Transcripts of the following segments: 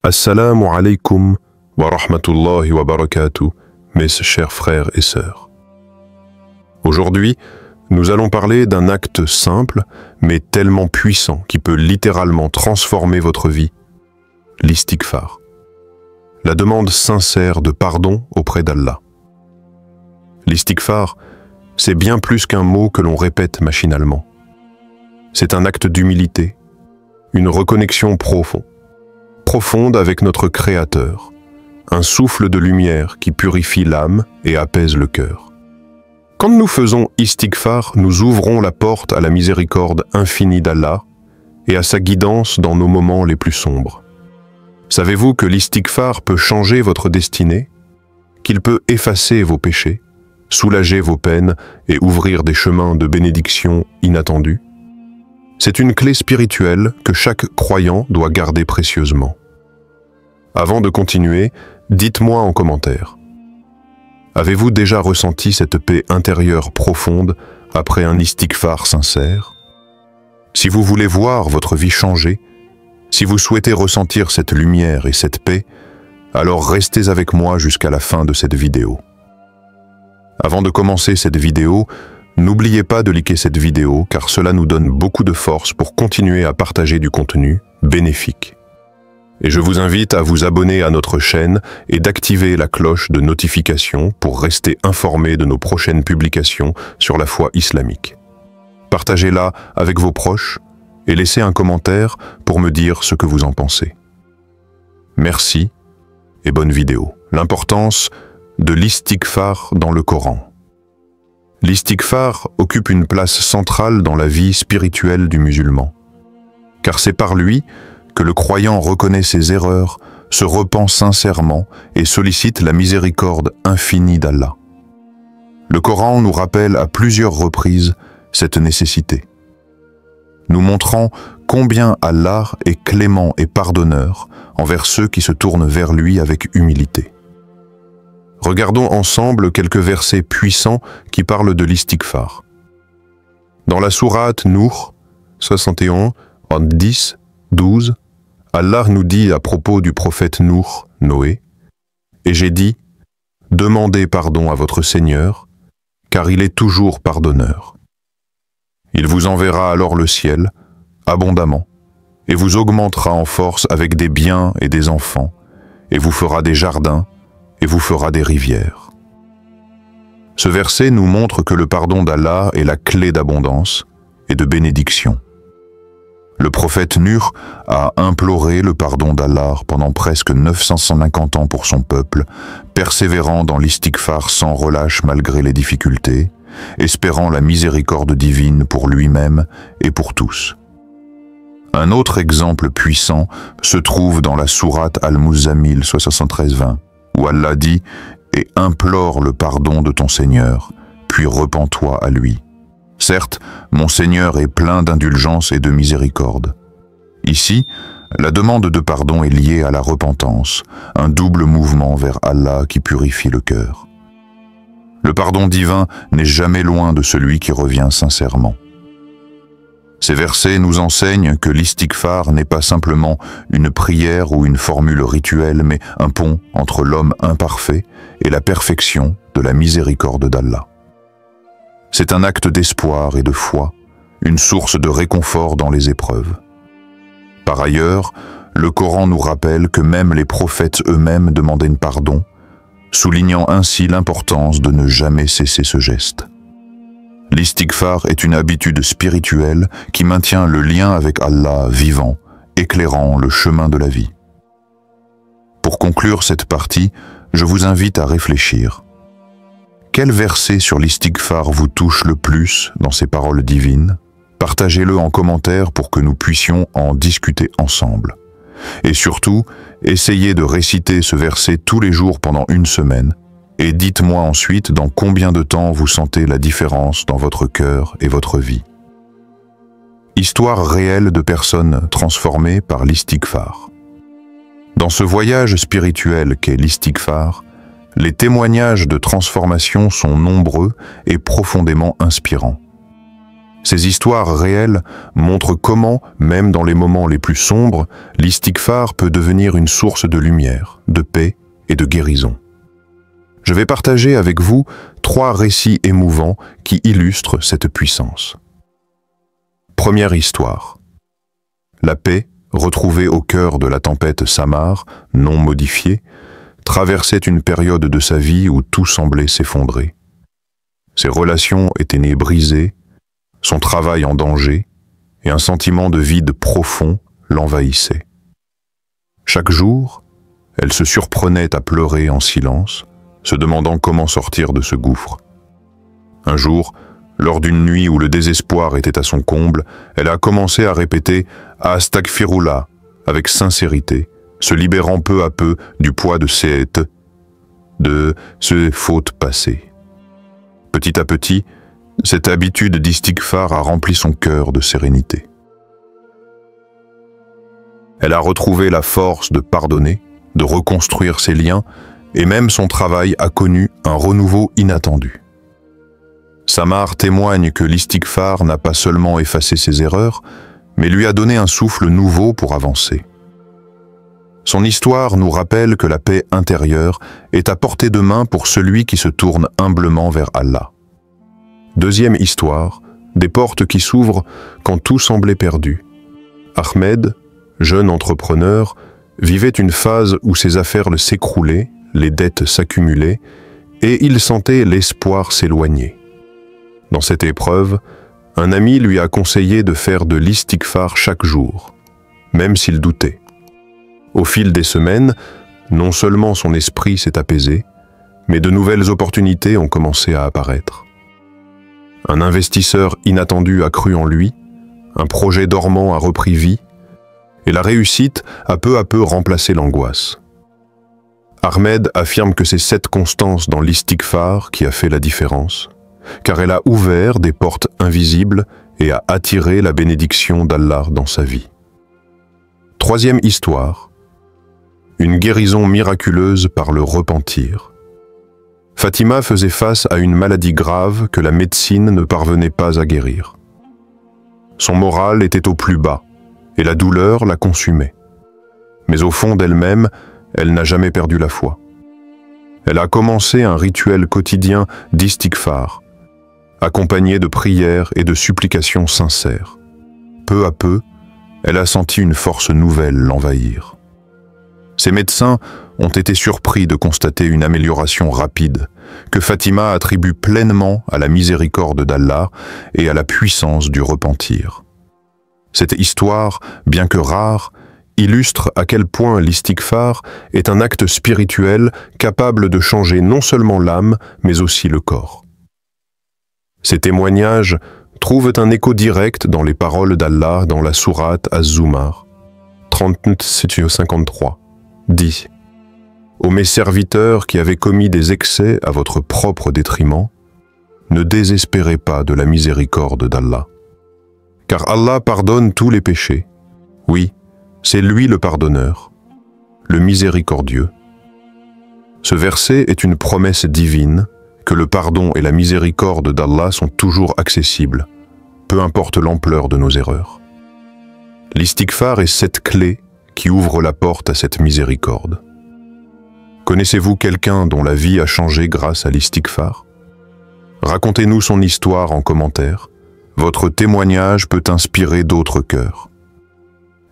Assalamu alaikum wa rahmatullahi wa barakatuh, mes chers frères et sœurs. Aujourd'hui, nous allons parler d'un acte simple, mais tellement puissant qui peut littéralement transformer votre vie, l'istighfar. La demande sincère de pardon auprès d'Allah. L'istighfar, c'est bien plus qu'un mot que l'on répète machinalement. C'est un acte d'humilité, une reconnexion profonde avec notre Créateur, un souffle de lumière qui purifie l'âme et apaise le cœur. Quand nous faisons istighfar, nous ouvrons la porte à la miséricorde infinie d'Allah et à sa guidance dans nos moments les plus sombres. Savez-vous que l'istighfar peut changer votre destinée, qu'il peut effacer vos péchés, soulager vos peines et ouvrir des chemins de bénédiction inattendus? C'est une clé spirituelle que chaque croyant doit garder précieusement. Avant de continuer, dites-moi en commentaire. Avez-vous déjà ressenti cette paix intérieure profonde après un istighfar sincère? Si vous voulez voir votre vie changer, si vous souhaitez ressentir cette lumière et cette paix, alors restez avec moi jusqu'à la fin de cette vidéo. Avant de commencer cette vidéo, n'oubliez pas de liker cette vidéo car cela nous donne beaucoup de force pour continuer à partager du contenu bénéfique. Et je vous invite à vous abonner à notre chaîne et d'activer la cloche de notification pour rester informé de nos prochaines publications sur la foi islamique. Partagez-la avec vos proches et laissez un commentaire pour me dire ce que vous en pensez. Merci et bonne vidéo. L'importance de l'istighfar dans le Coran. L'istighfar occupe une place centrale dans la vie spirituelle du musulman, car c'est par lui que le croyant reconnaît ses erreurs, se repent sincèrement et sollicite la miséricorde infinie d'Allah. Le Coran nous rappelle à plusieurs reprises cette nécessité, nous montrant combien Allah est clément et pardonneur envers ceux qui se tournent vers lui avec humilité. Regardons ensemble quelques versets puissants qui parlent de l'istighfar. Dans la sourate Nour 61, 10, 12, Allah nous dit à propos du prophète Nour, Noé, « Et j'ai dit, demandez pardon à votre Seigneur, car il est toujours pardonneur. Il vous enverra alors le ciel, abondamment, et vous augmentera en force avec des biens et des enfants, et vous fera des jardins, et vous fera des rivières. » Ce verset nous montre que le pardon d'Allah est la clé d'abondance et de bénédiction. Le prophète Nuh a imploré le pardon d'Allah pendant presque 950 ans pour son peuple, persévérant dans l'istighfar sans relâche malgré les difficultés, espérant la miséricorde divine pour lui-même et pour tous. Un autre exemple puissant se trouve dans la sourate Al-Muzammil 73-20, où Allah dit « Et implore le pardon de ton Seigneur, puis repens-toi à lui. Certes, mon Seigneur est plein d'indulgence et de miséricorde. » Ici, la demande de pardon est liée à la repentance, un double mouvement vers Allah qui purifie le cœur. Le pardon divin n'est jamais loin de celui qui revient sincèrement. Ces versets nous enseignent que l'istighfar n'est pas simplement une prière ou une formule rituelle, mais un pont entre l'homme imparfait et la perfection de la miséricorde d'Allah. C'est un acte d'espoir et de foi, une source de réconfort dans les épreuves. Par ailleurs, le Coran nous rappelle que même les prophètes eux-mêmes demandaient pardon, soulignant ainsi l'importance de ne jamais cesser ce geste. L'istighfar est une habitude spirituelle qui maintient le lien avec Allah vivant, éclairant le chemin de la vie. Pour conclure cette partie, je vous invite à réfléchir. Quel verset sur l'istighfar vous touche le plus dans ces paroles divines? Partagez-le en commentaire pour que nous puissions en discuter ensemble. Et surtout, essayez de réciter ce verset tous les jours pendant une semaine, et dites-moi ensuite dans combien de temps vous sentez la différence dans votre cœur et votre vie. Histoire réelle de personnes transformées par l'istighfar. Dans ce voyage spirituel qu'est l'istighfar, les témoignages de transformation sont nombreux et profondément inspirants. Ces histoires réelles montrent comment, même dans les moments les plus sombres, l'istighfar peut devenir une source de lumière, de paix et de guérison. Je vais partager avec vous 3 récits émouvants qui illustrent cette puissance. Première histoire. La paix, retrouvée au cœur de la tempête Samar, non modifiée, traversait une période de sa vie où tout semblait s'effondrer. Ses relations étaient nées brisées, son travail en danger, et un sentiment de vide profond l'envahissait. Chaque jour, elle se surprenait à pleurer en silence, se demandant comment sortir de ce gouffre. Un jour, lors d'une nuit où le désespoir était à son comble, elle a commencé à répéter « Astaghfirullah » avec sincérité, se libérant peu à peu du poids de ses fautes passées. Petit à petit, cette habitude d'istighfar a rempli son cœur de sérénité. Elle a retrouvé la force de pardonner, de reconstruire ses liens, et même son travail a connu un renouveau inattendu. Samar témoigne que l'istighfar n'a pas seulement effacé ses erreurs, mais lui a donné un souffle nouveau pour avancer. Son histoire nous rappelle que la paix intérieure est à portée de main pour celui qui se tourne humblement vers Allah. Deuxième histoire, des portes qui s'ouvrent quand tout semblait perdu. Ahmed, jeune entrepreneur, vivait une phase où ses affaires s'écroulaient, les dettes s'accumulaient, et il sentait l'espoir s'éloigner. Dans cette épreuve, un ami lui a conseillé de faire de l'istighfar chaque jour, même s'il doutait. Au fil des semaines, non seulement son esprit s'est apaisé, mais de nouvelles opportunités ont commencé à apparaître. Un investisseur inattendu a cru en lui, un projet dormant a repris vie, et la réussite a peu à peu remplacé l'angoisse. Ahmed affirme que c'est cette constance dans l'istighfar qui a fait la différence, car elle a ouvert des portes invisibles et a attiré la bénédiction d'Allah dans sa vie. Troisième histoire, une guérison miraculeuse par le repentir. Fatima faisait face à une maladie grave que la médecine ne parvenait pas à guérir. Son moral était au plus bas, et la douleur la consumait. Mais au fond d'elle-même, elle n'a jamais perdu la foi. Elle a commencé un rituel quotidien d'istighfar, accompagné de prières et de supplications sincères. Peu à peu, elle a senti une force nouvelle l'envahir. Ses médecins ont été surpris de constater une amélioration rapide, que Fatima attribue pleinement à la miséricorde d'Allah et à la puissance du repentir. Cette histoire, bien que rare, illustre à quel point l'istighfar est un acte spirituel capable de changer non seulement l'âme, mais aussi le corps. Ces témoignages trouvent un écho direct dans les paroles d'Allah dans la sourate Az-Zumar, 37-53, dit « Ô mes serviteurs qui avez commis des excès à votre propre détriment, ne désespérez pas de la miséricorde d'Allah. Car Allah pardonne tous les péchés. Oui, c'est lui le pardonneur, le miséricordieux. » Ce verset est une promesse divine que le pardon et la miséricorde d'Allah sont toujours accessibles, peu importe l'ampleur de nos erreurs. L'istighfar est cette clé qui ouvre la porte à cette miséricorde. Connaissez-vous quelqu'un dont la vie a changé grâce à l'istighfar? Racontez-nous son histoire en commentaire. Votre témoignage peut inspirer d'autres cœurs.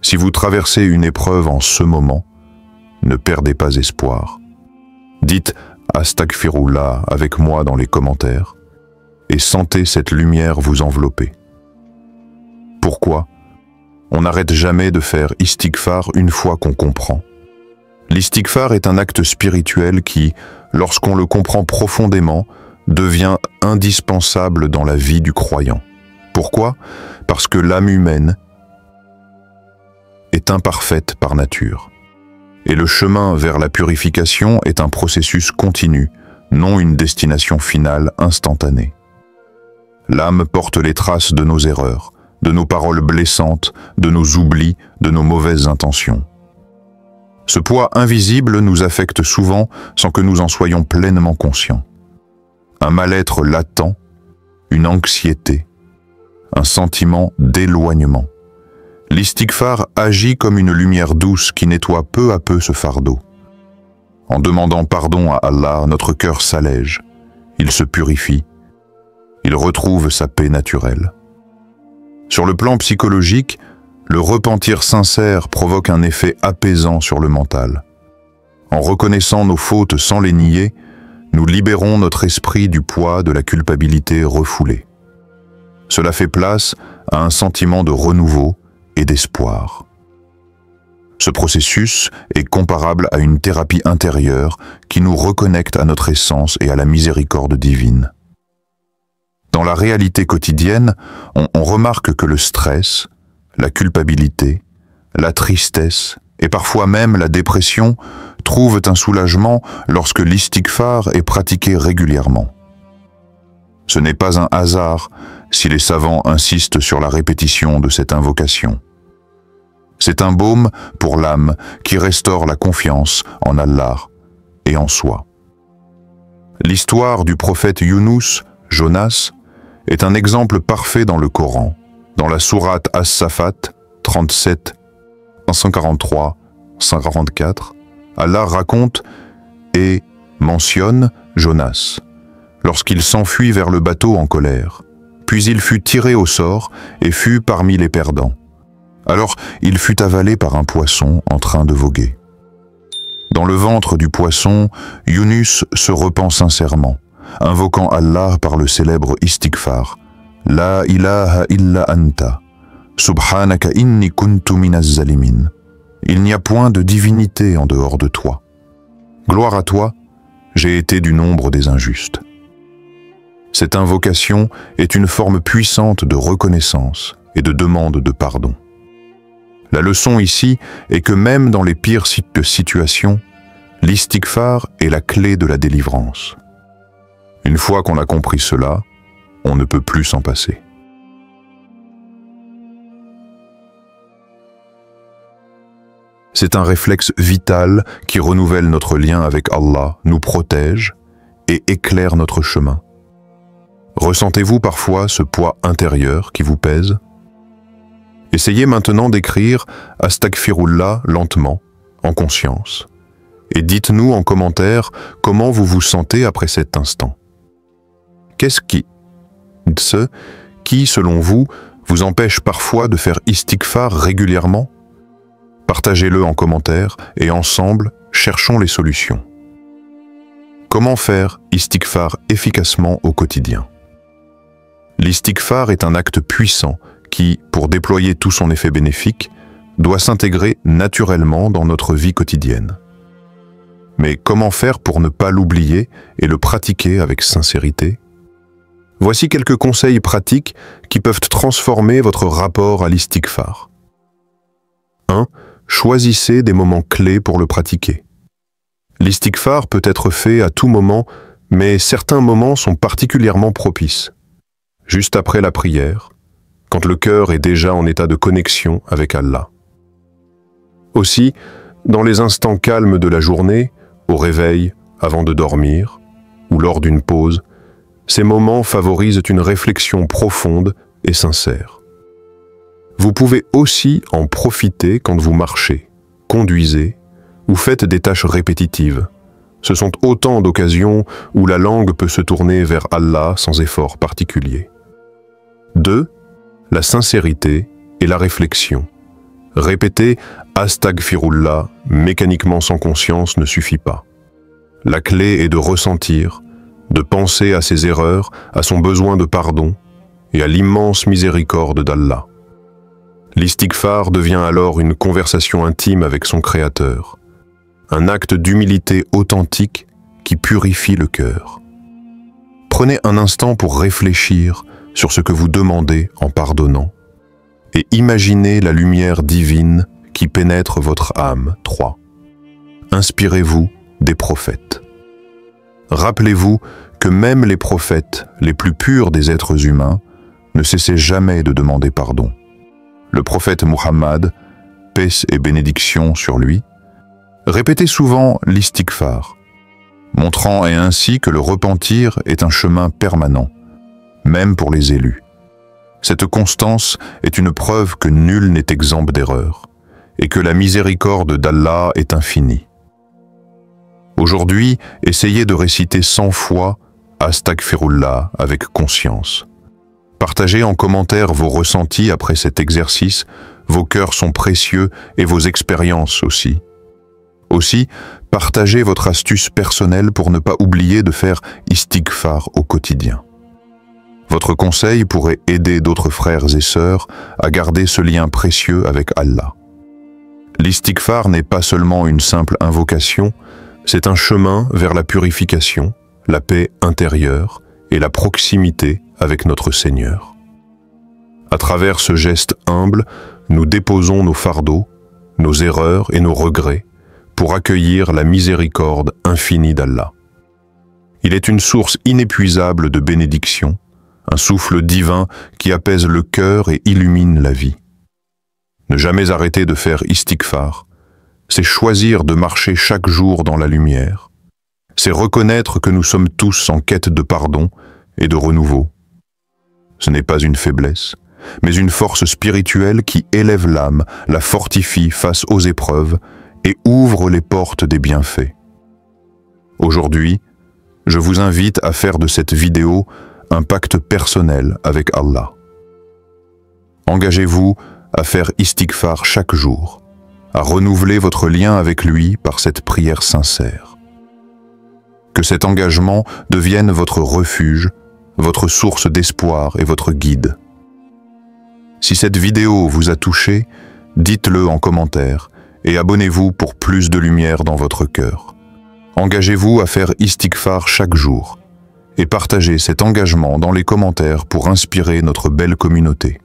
Si vous traversez une épreuve en ce moment, ne perdez pas espoir. Dites « Astaghfirullah » avec moi dans les commentaires et sentez cette lumière vous envelopper. Pourquoi? On n'arrête jamais de faire istighfar une fois qu'on comprend. L'istighfar est un acte spirituel qui, lorsqu'on le comprend profondément, devient indispensable dans la vie du croyant. Pourquoi? Parce que l'âme humaine est imparfaite par nature. Et le chemin vers la purification est un processus continu, non une destination finale instantanée. L'âme porte les traces de nos erreurs, de nos paroles blessantes, de nos oublis, de nos mauvaises intentions. Ce poids invisible nous affecte souvent sans que nous en soyons pleinement conscients. Un mal-être latent, une anxiété, un sentiment d'éloignement. L'istighfar agit comme une lumière douce qui nettoie peu à peu ce fardeau. En demandant pardon à Allah, notre cœur s'allège, il se purifie, il retrouve sa paix naturelle. Sur le plan psychologique, le repentir sincère provoque un effet apaisant sur le mental. En reconnaissant nos fautes sans les nier, nous libérons notre esprit du poids de la culpabilité refoulée. Cela fait place à un sentiment de renouveau et d'espoir. Ce processus est comparable à une thérapie intérieure qui nous reconnecte à notre essence et à la miséricorde divine. Dans la réalité quotidienne, on remarque que le stress, la culpabilité, la tristesse et parfois même la dépression trouvent un soulagement lorsque l'istighfar est pratiqué régulièrement. Ce n'est pas un hasard si les savants insistent sur la répétition de cette invocation. C'est un baume pour l'âme qui restaure la confiance en Allah et en soi. L'histoire du prophète Younous, Jonas, est un exemple parfait dans le Coran. Dans la sourate As-Safat 37, 143, 144, Allah raconte et mentionne Jonas, lorsqu'il s'enfuit vers le bateau en colère. Puis il fut tiré au sort et fut parmi les perdants. Alors il fut avalé par un poisson en train de voguer. Dans le ventre du poisson, Younous se repent sincèrement, invoquant Allah par le célèbre istighfar. La ilaha illa anta, subhanaka inni kuntu minaz zalimin. Il n'y a point de divinité en dehors de toi. Gloire à toi, j'ai été du nombre des injustes. Cette invocation est une forme puissante de reconnaissance et de demande de pardon. La leçon ici est que même dans les pires situations, l'istighfar est la clé de la délivrance. Une fois qu'on a compris cela, on ne peut plus s'en passer. C'est un réflexe vital qui renouvelle notre lien avec Allah, nous protège et éclaire notre chemin. Ressentez-vous parfois ce poids intérieur qui vous pèse? Essayez maintenant d'écrire « Astaghfirullah » lentement, en conscience, et dites-nous en commentaire comment vous vous sentez après cet instant. Qu'est-ce qui, selon vous, vous empêche parfois de faire istighfar régulièrement? Partagez-le en commentaire et ensemble, cherchons les solutions. Comment faire istighfar efficacement au quotidien? L'istighfar est un acte puissant qui, pour déployer tout son effet bénéfique, doit s'intégrer naturellement dans notre vie quotidienne. Mais comment faire pour ne pas l'oublier et le pratiquer avec sincérité? Voici quelques conseils pratiques qui peuvent transformer votre rapport à l'istighfar. 1. Choisissez des moments clés pour le pratiquer. L'istighfar peut être fait à tout moment, mais certains moments sont particulièrement propices. Juste après la prière, quand le cœur est déjà en état de connexion avec Allah. Aussi, dans les instants calmes de la journée, au réveil, avant de dormir, ou lors d'une pause, ces moments favorisent une réflexion profonde et sincère. Vous pouvez aussi en profiter quand vous marchez, conduisez ou faites des tâches répétitives. Ce sont autant d'occasions où la langue peut se tourner vers Allah sans effort particulier. 2. La sincérité et la réflexion. Répéter « Astaghfirullah » mécaniquement sans conscience ne suffit pas. La clé est de ressentir, de penser à ses erreurs, à son besoin de pardon et à l'immense miséricorde d'Allah. L'istighfar devient alors une conversation intime avec son Créateur, un acte d'humilité authentique qui purifie le cœur. Prenez un instant pour réfléchir sur ce que vous demandez en pardonnant et imaginez la lumière divine qui pénètre votre âme. 3. Inspirez-vous des prophètes. Rappelez-vous que même les prophètes, les plus purs des êtres humains, ne cessaient jamais de demander pardon. Le prophète Muhammad, paix et bénédiction sur lui, répétait souvent l'istighfar, montrant ainsi que le repentir est un chemin permanent, même pour les élus. Cette constance est une preuve que nul n'est exempt d'erreur et que la miséricorde d'Allah est infinie. Aujourd'hui, essayez de réciter 100 fois Astaghfirullah avec conscience. Partagez en commentaire vos ressentis après cet exercice, vos cœurs sont précieux et vos expériences aussi. Aussi, partagez votre astuce personnelle pour ne pas oublier de faire istighfar au quotidien. Votre conseil pourrait aider d'autres frères et sœurs à garder ce lien précieux avec Allah. L'istighfar n'est pas seulement une simple invocation, c'est un chemin vers la purification, la paix intérieure et la proximité avec notre Seigneur. À travers ce geste humble, nous déposons nos fardeaux, nos erreurs et nos regrets pour accueillir la miséricorde infinie d'Allah. Il est une source inépuisable de bénédiction, un souffle divin qui apaise le cœur et illumine la vie. Ne jamais arrêter de faire istighfar, c'est choisir de marcher chaque jour dans la lumière. C'est reconnaître que nous sommes tous en quête de pardon et de renouveau. Ce n'est pas une faiblesse, mais une force spirituelle qui élève l'âme, la fortifie face aux épreuves et ouvre les portes des bienfaits. Aujourd'hui, je vous invite à faire de cette vidéo un pacte personnel avec Allah. Engagez-vous à faire istighfar chaque jour, à renouveler votre lien avec lui par cette prière sincère. Que cet engagement devienne votre refuge, votre source d'espoir et votre guide. Si cette vidéo vous a touché, dites-le en commentaire et abonnez-vous pour plus de lumière dans votre cœur. Engagez-vous à faire istighfar chaque jour et partagez cet engagement dans les commentaires pour inspirer notre belle communauté.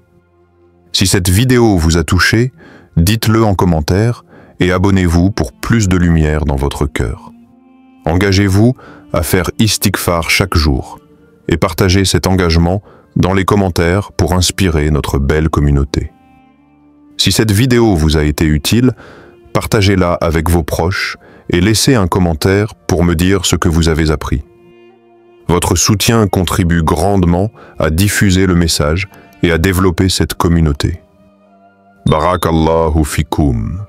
Si cette vidéo vous a touché, dites-le en commentaire et abonnez-vous pour plus de lumière dans votre cœur. Engagez-vous à faire istighfar chaque jour et partagez cet engagement dans les commentaires pour inspirer notre belle communauté. Si cette vidéo vous a été utile, partagez-la avec vos proches et laissez un commentaire pour me dire ce que vous avez appris. Votre soutien contribue grandement à diffuser le message et à développer cette communauté. Barakallahu fikoum.